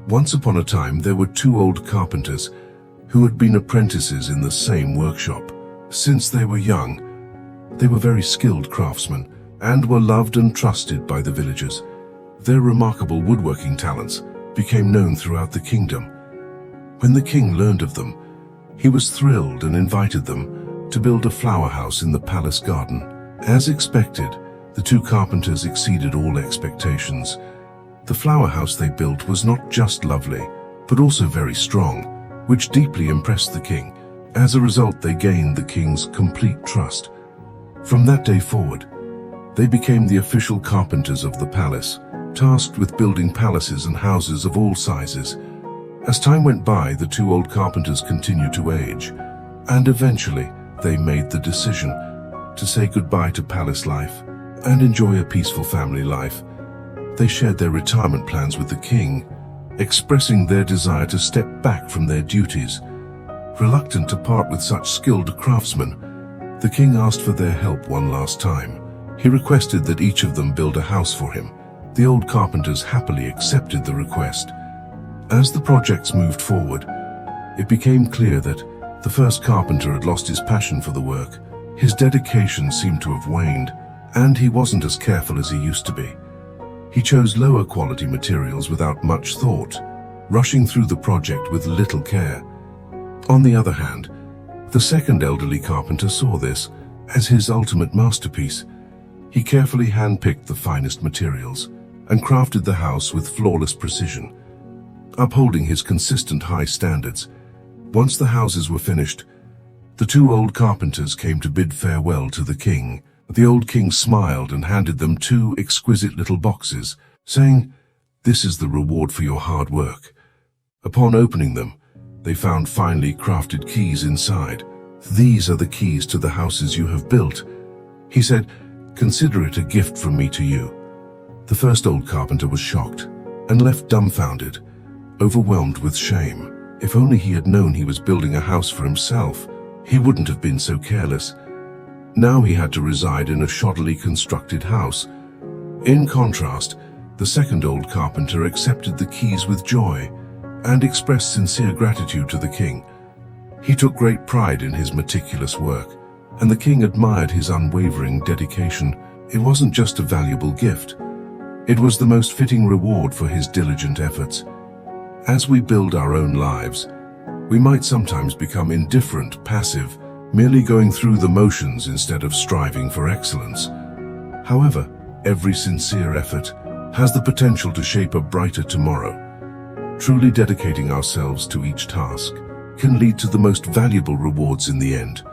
Once upon a time, there were two old carpenters who had been apprentices in the same workshop. Since they were young, they were very skilled craftsmen and were loved and trusted by the villagers. Their remarkable woodworking talents became known throughout the kingdom. When the king learned of them, he was thrilled and invited them to build a flower house in the palace garden. As expected, the two carpenters exceeded all expectations. The flower house they built was not just lovely, but also very strong, which deeply impressed the king. As a result, they gained the king's complete trust. From that day forward, they became the official carpenters of the palace, tasked with building palaces and houses of all sizes. As time went by, the two old carpenters continued to age, and eventually they made the decision to say goodbye to palace life and enjoy a peaceful family life. They shared their retirement plans with the king, expressing their desire to step back from their duties. Reluctant to part with such skilled craftsmen, the king asked for their help one last time. He requested that each of them build a house for him. The old carpenters happily accepted the request. As the projects moved forward, it became clear that the first carpenter had lost his passion for the work. His dedication seemed to have waned, and he wasn't as careful as he used to be. He chose lower quality materials without much thought, rushing through the project with little care. On the other hand, the second elderly carpenter saw this as his ultimate masterpiece. He carefully handpicked the finest materials and crafted the house with flawless precision, upholding his consistent high standards. Once the houses were finished, the two old carpenters came to bid farewell to the king. The old king smiled and handed them two exquisite little boxes, saying, "This is the reward for your hard work." Upon opening them, they found finely crafted keys inside. "These are the keys to the houses you have built," he said. "Consider it a gift from me to you." The first old carpenter was shocked and left dumbfounded, overwhelmed with shame. If only he had known he was building a house for himself, he wouldn't have been so careless. Now he had to reside in a shoddily constructed house. In contrast, the second old carpenter accepted the keys with joy and expressed sincere gratitude to the king. He took great pride in his meticulous work, and the king admired his unwavering dedication. It wasn't just a valuable gift. It was the most fitting reward for his diligent efforts. As we build our own lives, we might sometimes become indifferent, passive, merely going through the motions instead of striving for excellence. However, every sincere effort has the potential to shape a brighter tomorrow. Truly dedicating ourselves to each task can lead to the most valuable rewards in the end.